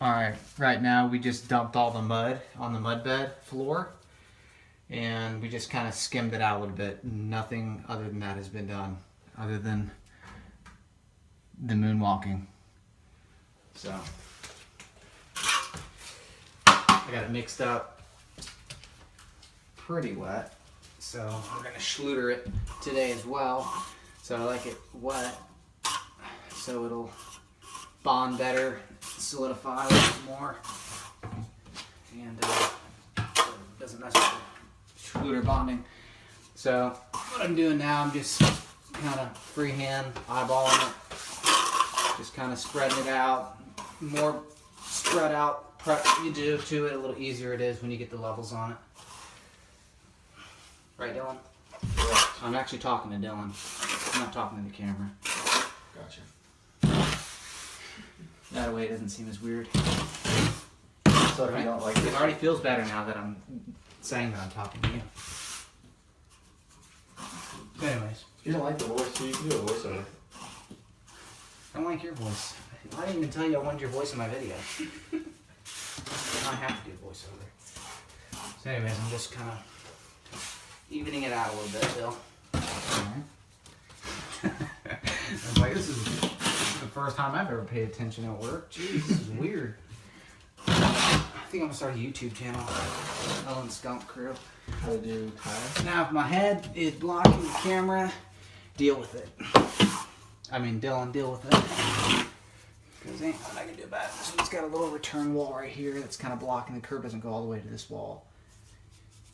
Alright, right now we just dumped all the mud on the mud bed floor and we just kind of skimmed it out a little bit. Nothing other than that has been done other than the moonwalking. So I got it mixed up pretty wet, so we're going to schluter it today as well. So I like it wet so it'll bond better, solidify a little more, and it doesn't mess with the schluter bonding. So what I'm doing now, I'm just kind of freehand eyeballing it, just kind of spreading it out. More spread out prep you do to it, a little easier it is when you get the levels on it. Right, Dylan? Yeah. I'm actually talking to Dylan. I'm not talking to the camera. Gotcha. That way it doesn't seem as weird. So if you don't like It already feels better now that I'm saying that I'm talking to you. Anyways. If you don't like the voice, you can do a voiceover. I don't like your voice. I didn't even tell you I wanted your voice in my video. Now I have to do a voiceover. So anyways, I'm just kind of evening it out a little bit, Bill. I was like, this is the first time I've ever paid attention at work. Jeez, this is weird. I think I'm gonna start a YouTube channel. Ellen Skunk Crew. How to do tires? Now, if my head is blocking the camera, deal with it. I mean, Dylan, deal with it. Because ain't nothing I can do about it. This one's got a little return wall right here that's kind of blocking the curb. Doesn't go all the way to this wall.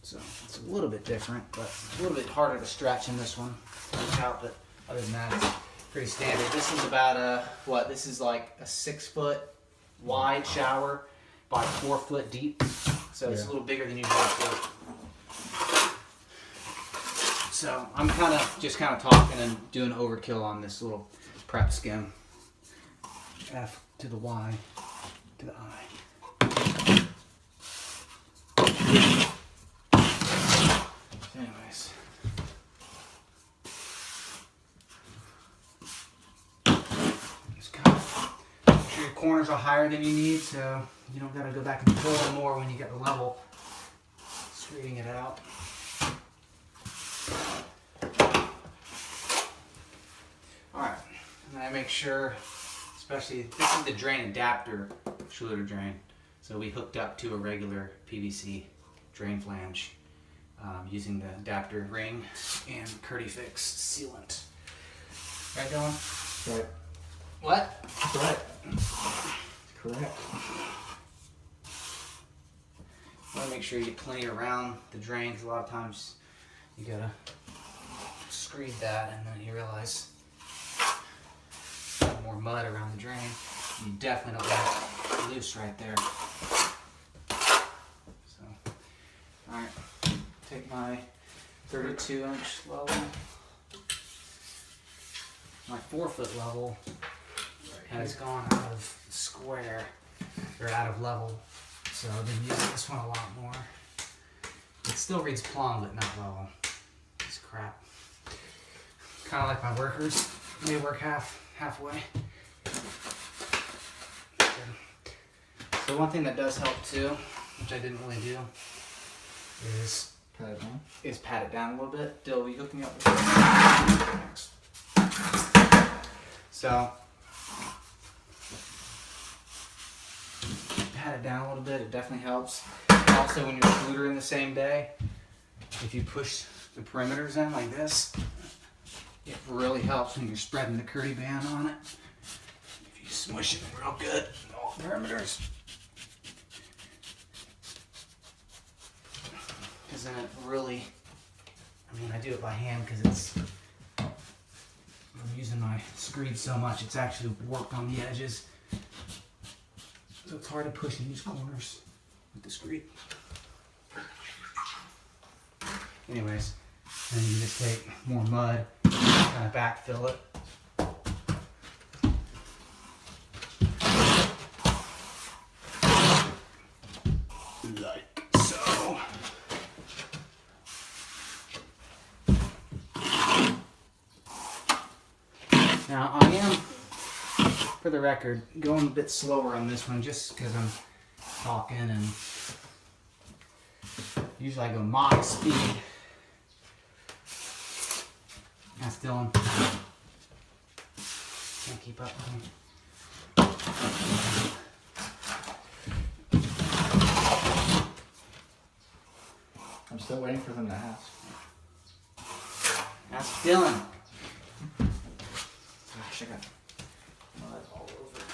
So it's a little bit different, but it's a little bit harder to stretch in this one. Turns out, but other than that, it's pretty standard. This is about what? This is like a 6 foot wide shower by 4 foot deep. So it's a little bigger than usual. So I'm just kind of talking and doing overkill on this little prep skim. F to the Y to the I. Anyways. Just kind of make sure your corners are higher than you need so you don't got to go back and pull them more when you get the level. Straightening it out. Alright, and I make sure, especially, this is the drain adapter schluter drain. So we hooked up to a regular PVC drain flange using the adapter ring and Curtifix sealant. Right, Dylan? Right. What? Right. Correct. You want to make sure you get plenty around the drain, because a lot of times you gotta screed that and then you realize more mud around the drain. You definitely don't want it loose right there. So, alright, take my 32-inch level, my 4 foot level has gone out of square, or out of level, so I've been using this one a lot more. It still reads plumb, but not level. It's crap. Kind of like my workers, they work halfway. So one thing that does help too, which I didn't really do, is pat it down a little bit. Dill, will you hook me up with this? So pat it down a little bit, it definitely helps. Also, when you're schluter the same day, if you push the perimeters in like this, it really helps when you're spreading the curdy band on it. If you smush it real good, all the perimeters. Because then it really, I mean, I do it by hand because I'm using my screed so much, it's actually worked on the edges. So it's hard to push in these corners with the screed. Anyways, then you just take more mud, kind of backfill it. Like so. Now I am, for the the record, going a bit slower on this one just because I'm talking, and usually I go Mach speed. That's Dylan. Can't keep up with me. I'm still waiting for them to ask. That's Dylan. Gosh, I got mud all over it.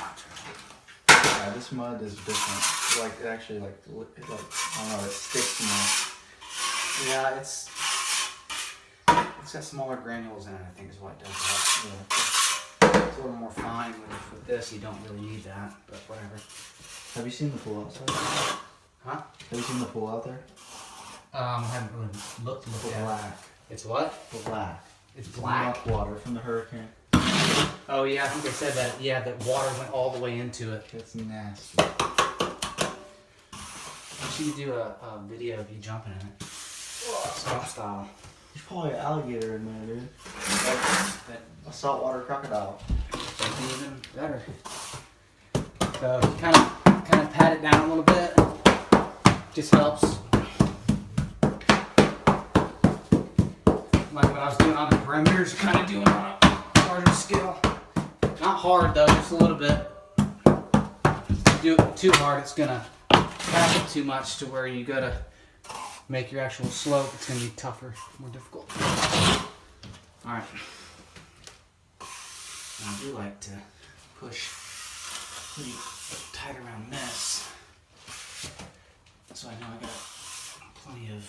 Yeah, this mud is different. Like it actually like I don't know, it sticks more. Yeah, it's got smaller granules in it, I think is what it does that. Yeah. It's a little more fine. With this, you don't really need that, but whatever. Have you seen the pool outside? Huh? Have you seen the pool out there? I haven't really looked The at it. black. It's what? The black. It's It's black? muck water from the hurricane. Oh yeah, I think they said that. Yeah, that water went all the way into it. It's nasty. I should do a video of you jumping in it. Swamp style. There's probably an alligator in there, dude. But A saltwater crocodile. that'd be even better. So kind of pat it down a little bit. Just helps. Like what I was doing on the perimeters, kind of doing on a larger scale. Not hard though, just a little bit. If you do it too hard, it's gonna pack it too much to where you gotta make your actual slope. It's gonna be tougher, more difficult. All right. I do like to push pretty tight around this, so I know I got plenty of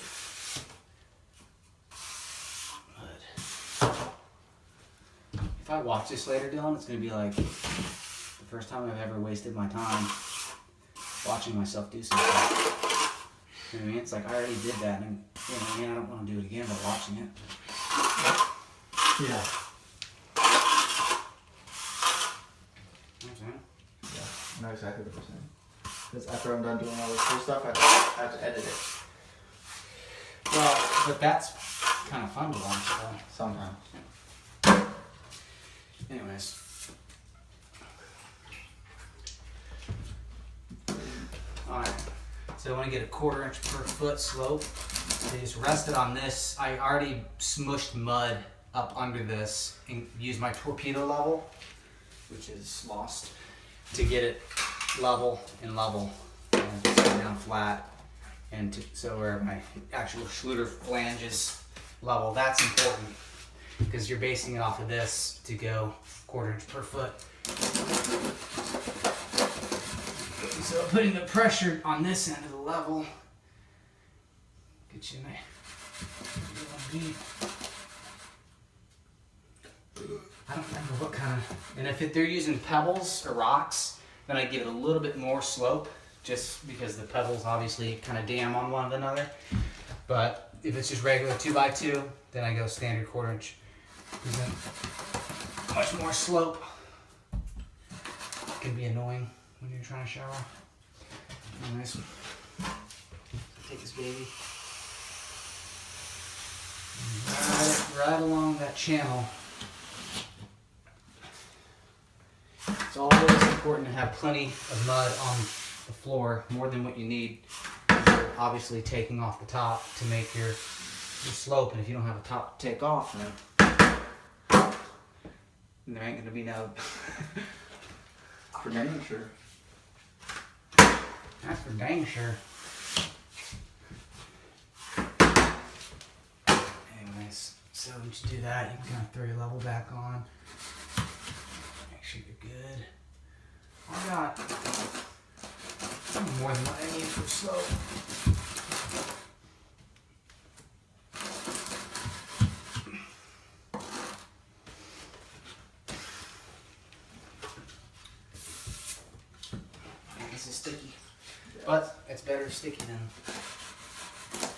mud. If I watch this later, Dylan, it's gonna be like the first time I've ever wasted my time watching myself do something. You know what I mean? It's like I already did that, and you know what I mean? I don't want to do it again by watching it. Yeah. You know what I'm saying? Yeah. I know exactly what you're saying. Because after I'm done doing all this cool stuff, I have to edit it. Well, but that's kind of fun to watch, though. Sometimes. Anyways. Alright. So I want to get a 1/4 inch per foot slope. So just rest it on this. I already smushed mud up under this and used my torpedo level, which is lost, to get it level and sit down flat, and so where my actual Schluter flange is level. That's important because you're basing it off of this to go 1/4 inch per foot. So putting the pressure on this end of the level gets you in a deep. I don't remember what kind of, and if they're using pebbles or rocks, then I give it a little bit more slope, just because the pebbles obviously kind of dam on one another. But if it's just regular 2x2, then I go standard 1/4 inch. There's much more slope. It can be annoying when you're trying to shower. Anyways, take this baby. Right along that channel. It's always important to have plenty of mud on the floor, more than what you need. You're obviously taking off the top to make your slope, and if you don't have a top to take off, then there ain't gonna be no. For dang sure. That's for dang sure. Anyways, so once you do that, you can kind of throw your level back on. Make sure you're good. I got more than what I need for slope. This is sticky, but it's better sticky than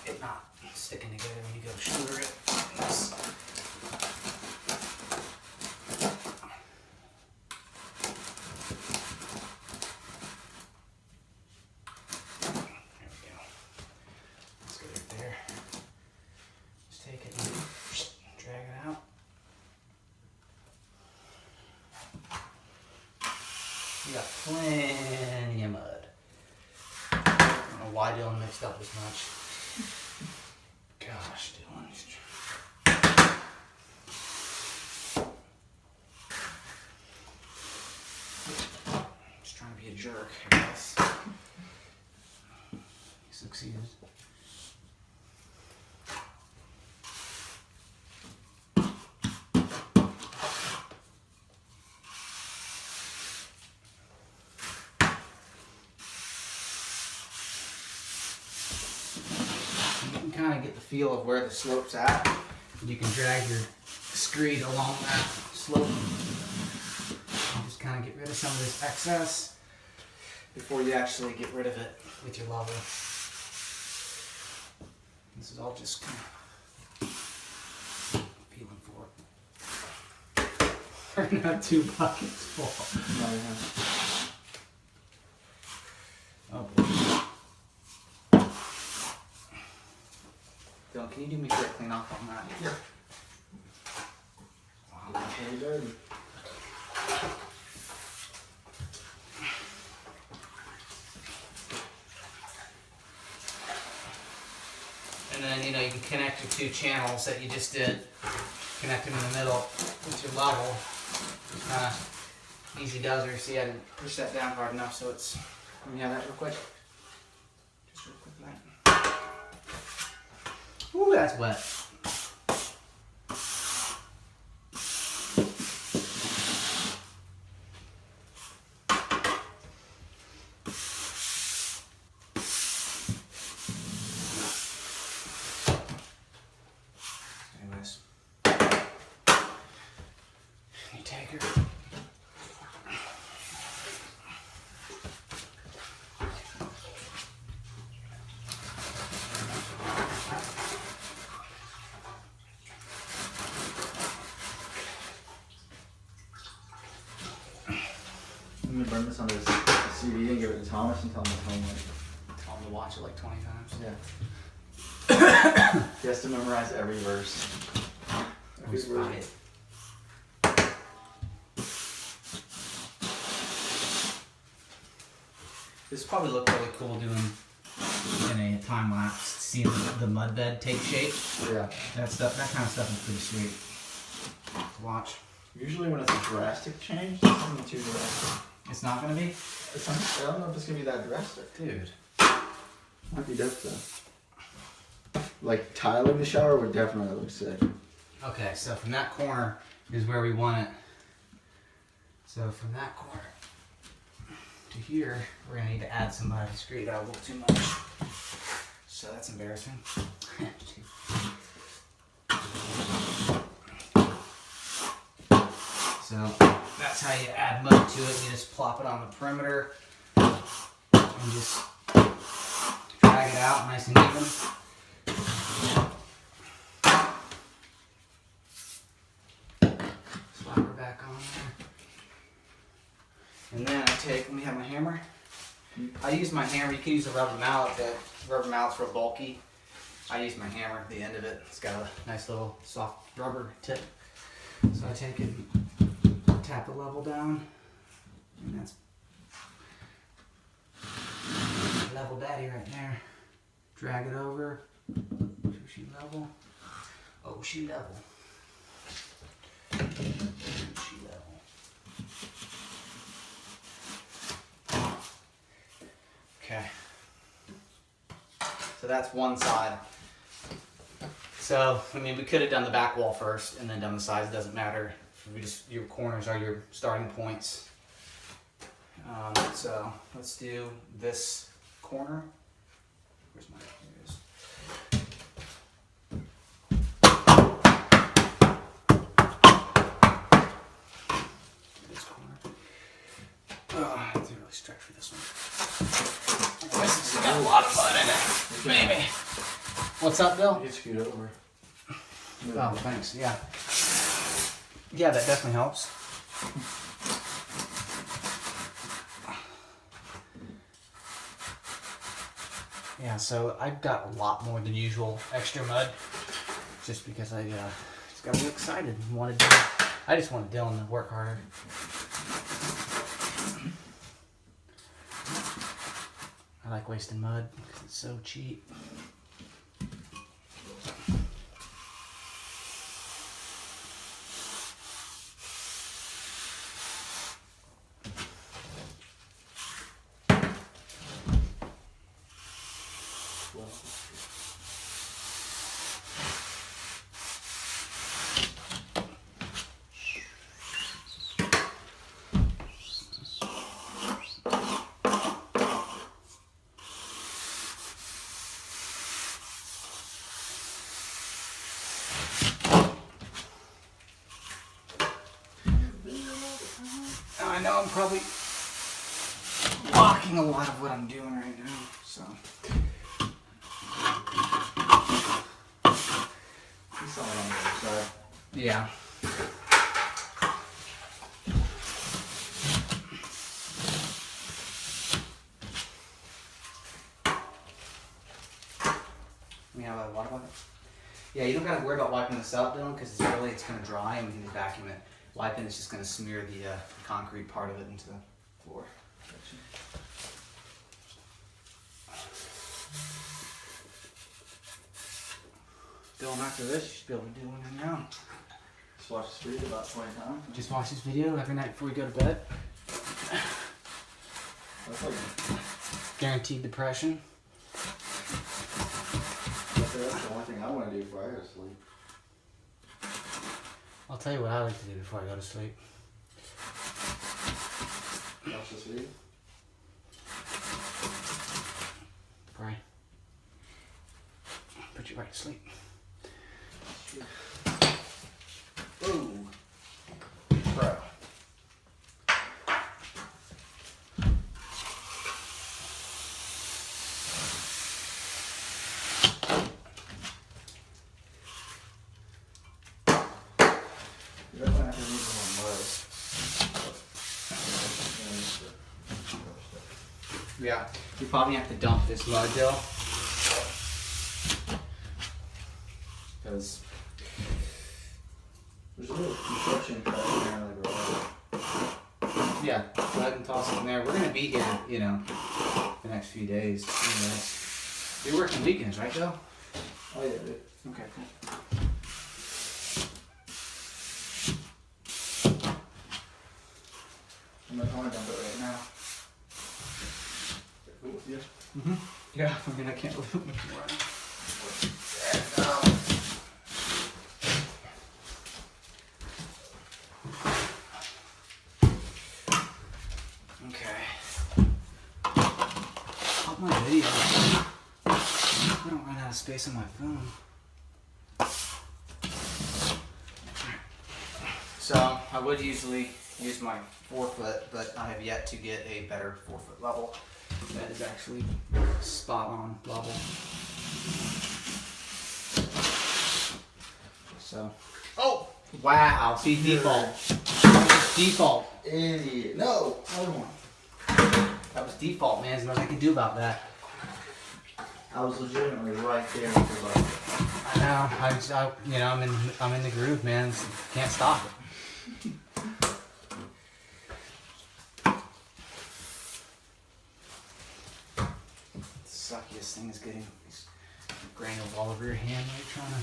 it not sticking together when you go Schluter it. Yes. Plenty of mud. I don't know why Dylan mixed up this much. Gosh, Dylan. Just trying to be a jerk, I guess. He succeeded. Kind of get the feel of where the slope's at. You can drag your screed along that slope. And just kind of get rid of some of this excess before you actually get rid of it with your level. This is all just kind of feeling for it. We're gonna have 2 buckets full. Oh boy. Dylan, can you do me a quick clean off on that? Yeah. Wow. It's really dirty. And then, you know, you can connect your 2 channels that you just did. Connect them in the middle with your level. Easy dozer. See, I didn't push that down hard enough, so it's. Let me have that real quick. Just real quick, that. Ooh, that's wet. Anyways, you take her. Let me burn this on this CD and give it to Thomas and tell him to Tell him to watch it like 20 times. Yeah. He has to memorize every verse. Every verse. This probably look really cool doing in a time lapse, seeing the mud bed take shape. Yeah. That kind of stuff is pretty sweet to watch. Usually when it's a drastic change, it's something too drastic. It's not gonna be? It's not, I don't know if it's gonna be that drastic. Dude. Might be dope though. Like tiling the shower would definitely look sick. Okay, so from that corner is where we want it. So from that corner to here, we're gonna need to add somebody to screed out a little too much. So that's embarrassing. So that's how you add mud to it. You just plop it on the perimeter and just drag it out nice and even. Slap her back on there. And then I take, let me have my hammer. I use my hammer. You can use a rubber mallet. The rubber mallet's real bulky. I use my hammer at the end of it. It's got a nice little soft rubber tip. So I take it, tap the level down, and that's level daddy right there. Drag it over. So she level. Oh, she level. She level. Okay. So that's one side. So, I mean, we could have done the back wall first and then done the sides. It doesn't matter. Your corners are your starting points. So let's do this corner. Where's my? Here it is. This corner. Oh, I have to really stretch for this one. This has got a lot of mud in it. Maybe. What's up, Bill? You scoot over. Oh, thanks. Yeah. Yeah, that definitely helps. Yeah, so I've got a lot more than usual extra mud, just because I just got a little excited and wanted Dylan. I just wanted Dylan to work harder. like wasting mud because it's so cheap. I know I'm probably blocking a lot of what I'm doing right now, so. You saw it on the other side. Yeah. We have a water bucket? Yeah, you don't gotta worry about wiping this up, Dylan, because it's gonna dry and we can just vacuum it. Wiping is just gonna smear the concrete part of it into the floor. Dylan, after this, you should be able to do one in your own. Just watch this video about 20 times. Just watch this video every night before you go to bed. That's like, Guaranteed depression. that's the only thing I want to do before I go to sleep. I'll tell you what I like to do before I go to sleep. Watch this video. Pray. Put you right to sleep. Ooh. Bro. You're definitely not going to need more mud. Yeah. You probably have to dump this mud, Dill. Because There's a little construction cut in there in the garage. yeah, go ahead and toss it in there. We're gonna be here, you know, the next few days. Anyways. You're working weekends, right, Joe? Oh yeah, dude. Okay, cool. I'm gonna dump it right now. Cool with you? Mm-hmm. Yeah, I mean, I can't believe it much more. Okay. Up my video. I don't run out of space on my phone. So I would usually use my 4-foot, but I have yet to get a better 4-foot level that is actually spot on level. So, oh wow! See, default. Default. Idiot. No! Other one. That was default, man. There's nothing I can do about that. I was legitimately right there with the bucket. I know. You know, I'm in the groove, man. Can't stop it. Suckiest thing is getting these granules all over your hand while you're trying to.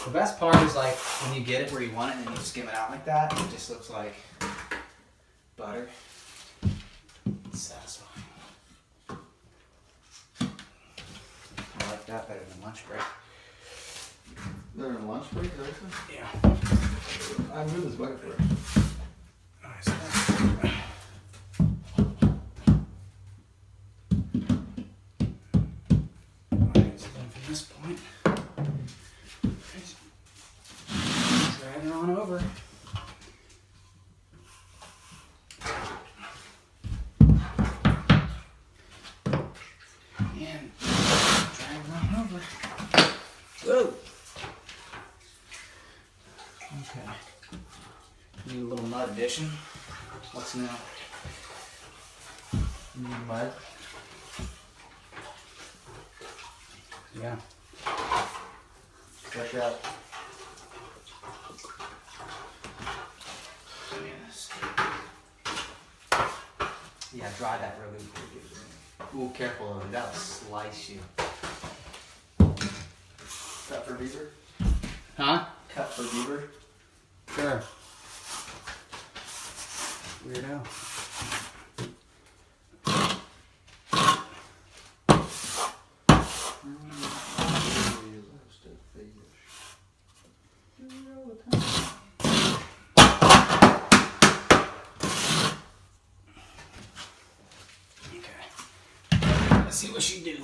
The best part is like when you get it where you want it and then you skim it out like that, it just looks like butter. It's satisfying. I like that better than lunch break. They're in lunch break, actually? Yeah. I moved this bucket for it. Nice. Alright, so then from this point, drag it on over. And drag it on over. Whoa! Okay. Need a little mud addition. What's new? You need mud? Yeah. Fresh out. Yeah, dry that rubber before you get it in. Ooh, careful though, that'll slice you. Cut for beaver? Huh? Cut for beaver? Sure. Weirdo. Okay. Let's see what she do.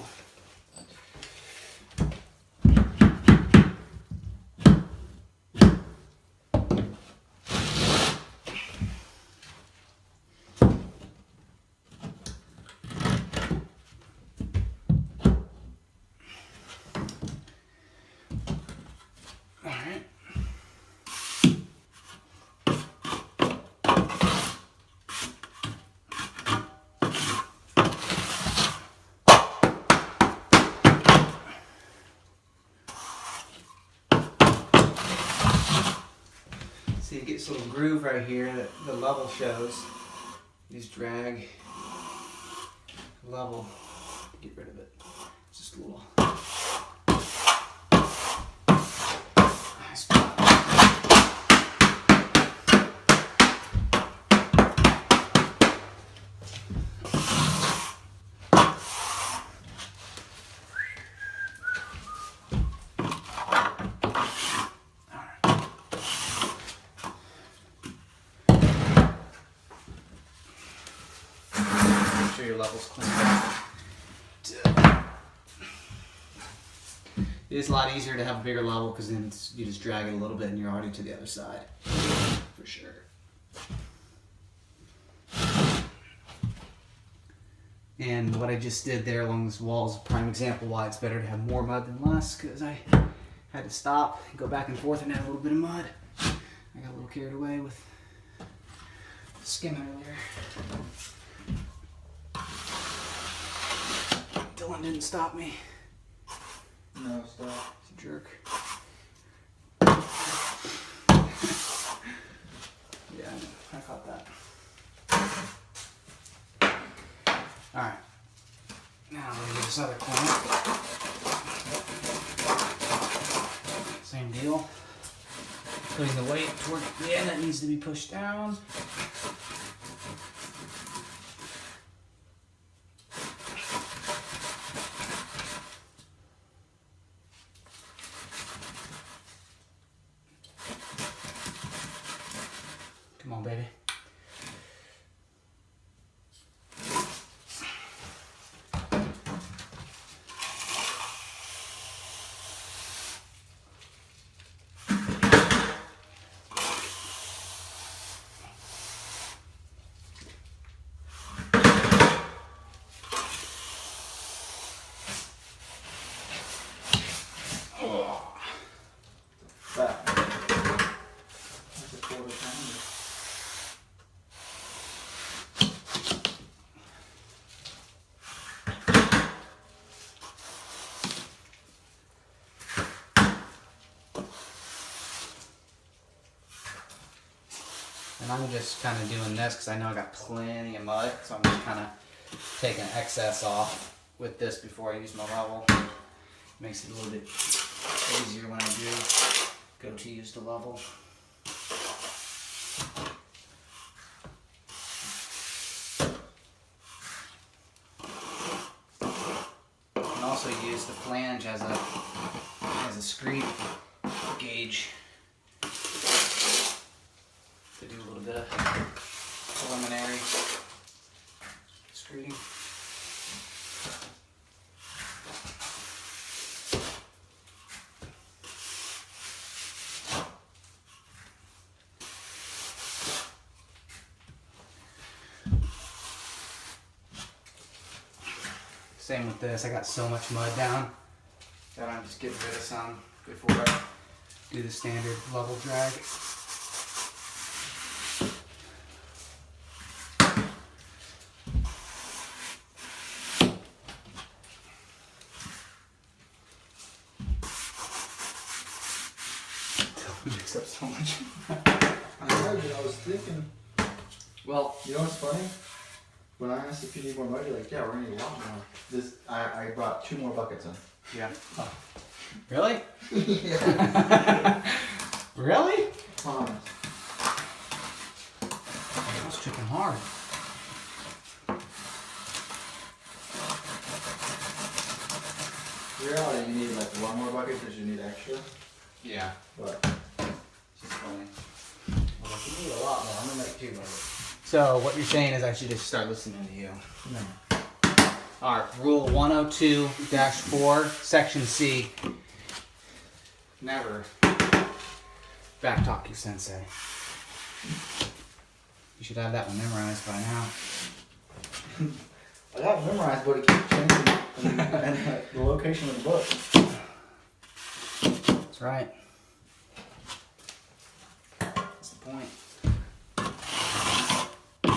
See, it gets a little groove right here that the level shows. You just drag level, get rid of it. Just a little. Nice spot. Make sure your level's cleaned up. It is a lot easier to have a bigger level because then you just drag it a little bit and you're already to the other side. For sure. And what I just did there along this wall is a prime example why it's better to have more mud than less, because I had to stop, go back and forth and add a little bit of mud. I got a little carried away with the skim earlier. Dylan didn't stop me. No, stop. He's a jerk. Yeah, I caught that. Alright. Now I'm going to do this other corner. Same deal. Putting the weight toward the end that needs to be pushed down. Come on, baby. Back. That's a quarter pounder. And I'm just kind of doing this because I know I got plenty of mud, so I'm just kind of taking excess off with this before I use my level. Makes it a little bit easier when I do go to use the level. You can also use the flange as a screed gauge to do a little bit of preliminary screeding. Same with this, I got so much mud down that I'm just getting rid of some before I do the standard level drag. Mix up so much. I know, I was thinking. Well, You know what's funny? When I asked if you need more mud, you're like, yeah, we're gonna need a lot more. I brought 2 more buckets in. Yeah. Oh. Really? Yeah. Really? Promise. That's tripping hard. Reality, you need like 1 more bucket because you need extra. Yeah. But It's just funny. Well, if you need a lot more, I'm gonna make 2 of it. So what you're saying is I should just start listening to you. no. All right, rule 102-4, section C. Never backtalk your sensei. You should have that one memorized by now. I got it memorized, but it keeps changing and the location of the book. That's right. That's the point.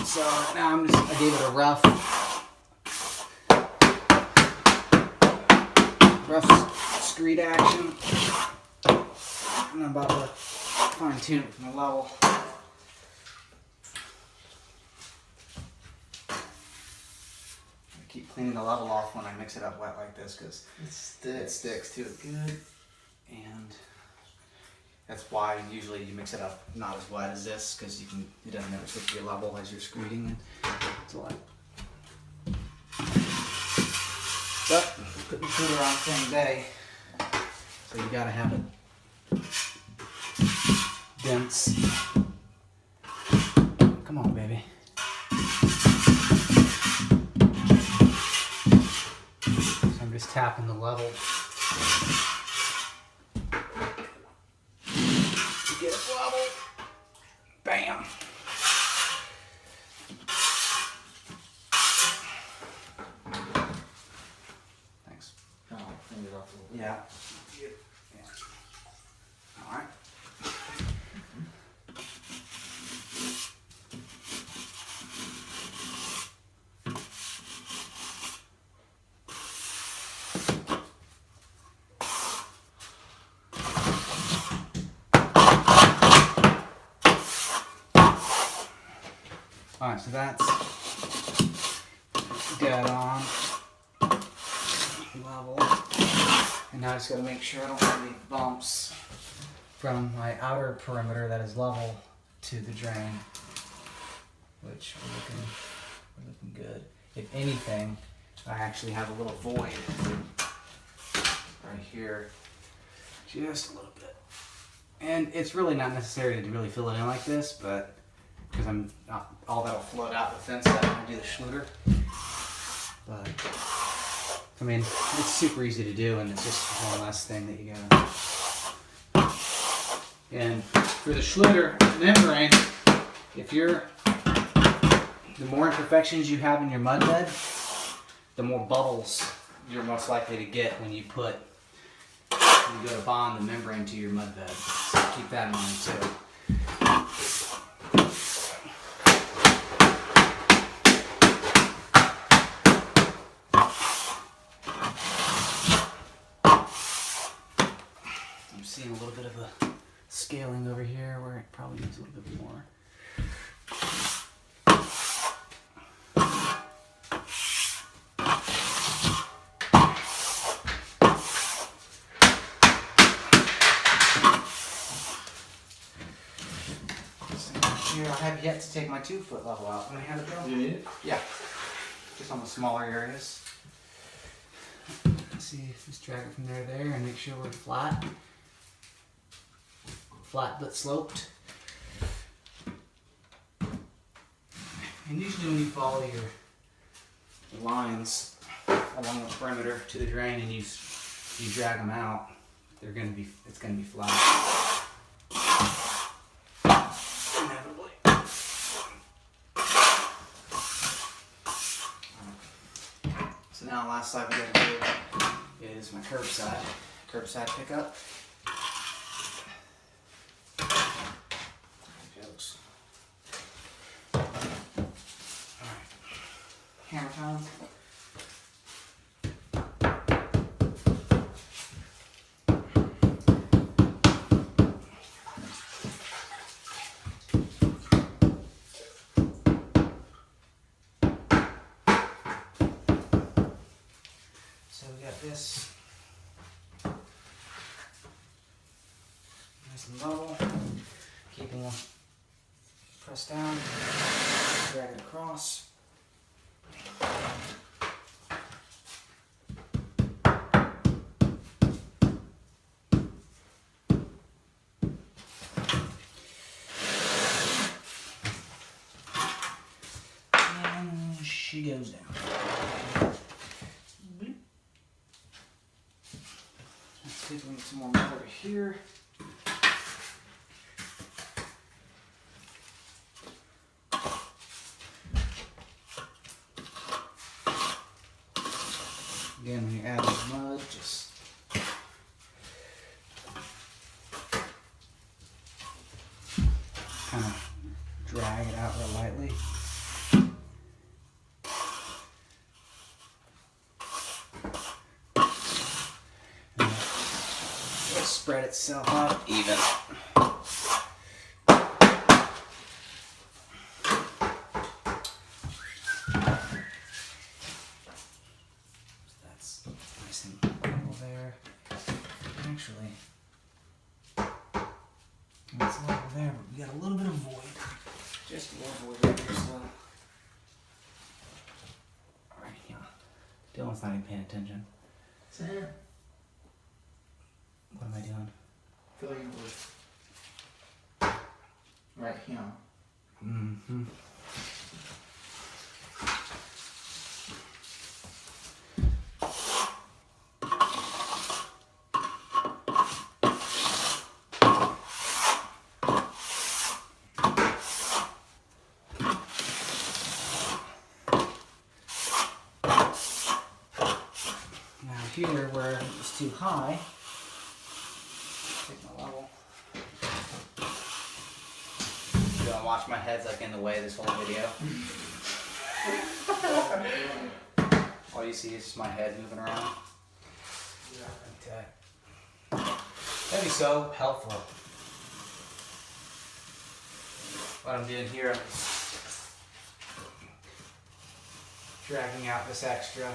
So now I gave it a rough screed action. And I'm about to fine tune it with my level. I keep cleaning the level off when I mix it up wet like this because it sticks to it good. And that's why usually you mix it up not as wet as this because it doesn't ever stick to your level as you're screeding it. It's a lot. But putting cooler on the same day, so you gotta have it dense. Come on, baby. So I'm just tapping the level. Get it level. Bam. Thanks. Oh, clean it off a little bit. Yeah. All right. All right, so that's dead on level. And now I just gotta make sure I don't have any bumps from my outer perimeter that is level to the drain, which we're looking good. If anything, I actually have a little void right here, just a little bit. And it's really not necessary to really fill it in like this, but because I'm not, all that'll float out the fence when I do the Schluter. But I mean, it's super easy to do, and it's just one less thing that you gotta. And for the Schluter membrane, the more imperfections you have in your mud bed, the more bubbles you're most likely to get when you go to bond the membrane to your mud bed. So keep that in mind too. I'm seeing a little bit of a scaling over here where it probably needs a little bit more. Here, I have yet to take my 2-foot level out. Can I have it go? Do you need it? Yeah. Just on the smaller areas. Let's see, just drag it from there to there and make sure we're flat. Flat but sloped. And usually when you follow your lines along the perimeter to the drain and you drag them out, it's gonna be flat. Inevitably. So now last slide we gotta do is my curbside pickup. Jokes. Alright. Hammer time. keeping them pressed down, drag it across. And she goes down. Let's see if we can get some more mud over here. Again, when you're adding mud, just kind of drag it out real lightly. And it'll spread itself out even. Actually, it's level there, but we got a little bit of void. Just a little void right here, so. Alright, yeah. Dylan's not even paying attention. Sam. What am I doing? Filling with right here. Mm-hmm. Here where it's too high, take my level. You wanna watch my head's like in the way this whole video? All you see is just my head moving around. Okay. That'd be so helpful. What I'm doing here, I'm just dragging out this extra.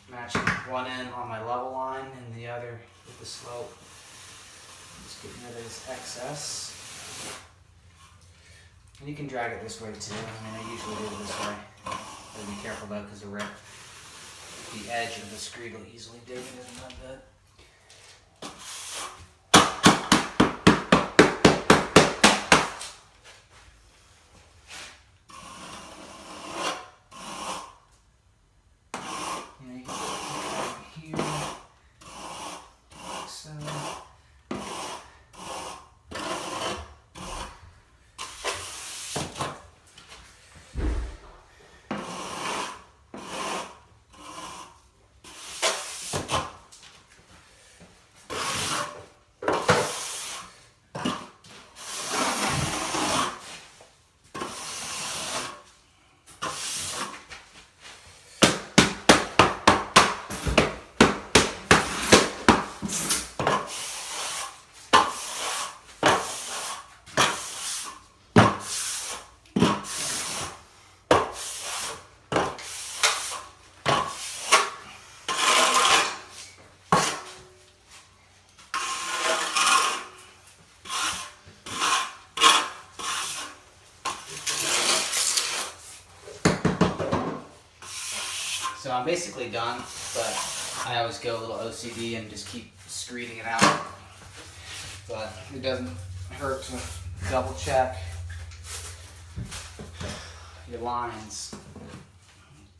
Matching one end on my level line and the other with the slope. Just getting rid of this excess. And you can drag it this way too. I mean, I usually do it this way. Gotta be careful though, because the edge of the screed will easily dig into the mud bed. So I'm basically done, but I always go a little OCD and just keep screeding it out. But it doesn't hurt to double check your lines.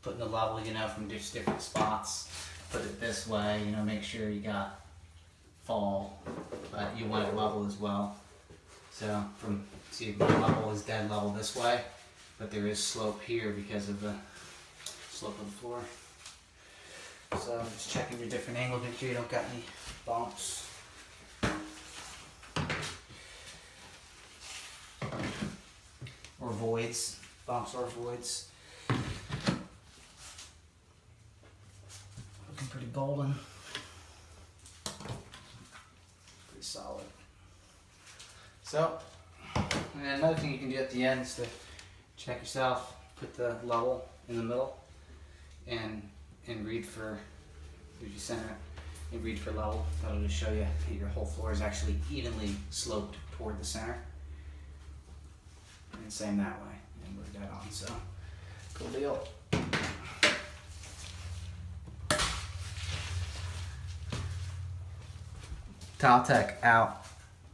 Putting the level, from just different spots. Put it this way, make sure you got fall, but you want it level as well. So see, my level is dead level this way, but there is slope here because of the slope of the floor. So I'm just checking your different angles, make sure you don't got any bumps. Or voids, bumps or voids. Looking pretty golden. Pretty solid. So, and another thing you can do at the end is to check yourself, put the level in the middle, and read for, if you center it, and read for level. That'll just show you that your whole floor is actually evenly sloped toward the center. And same that way. And we're dead on, so cool deal. Tile Tech out.